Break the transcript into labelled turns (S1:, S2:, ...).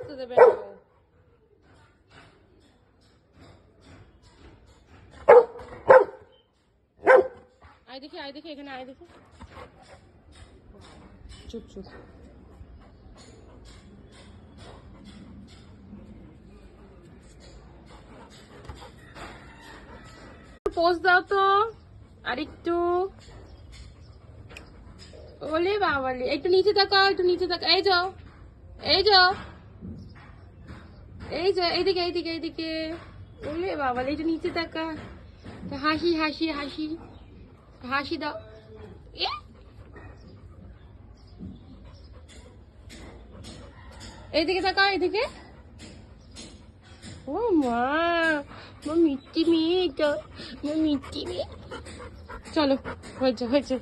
S1: বসতে দেবে না ও। আয় দেখি এখানে আয় দেখি। চুপ চুপ। পোজ দাও তো আরেকটু। ওলে বাবালে, একটু নিচে তাকাও, একটু নিচে তাকাও। এই যাও, এই যাও, এই যাও, এইদিকে এইদিকে এইদিকে। ওলে বাবালে, একটু নিচে তাকা। হাসি হাসি হাসি হাসি দাও। এইদিকে তাকাও, এইদিকে। ও মা, মিষ্টি মেয়ে, এটা মিষ্টি মেয়ে। চলো, হয়েছে হয়েছে।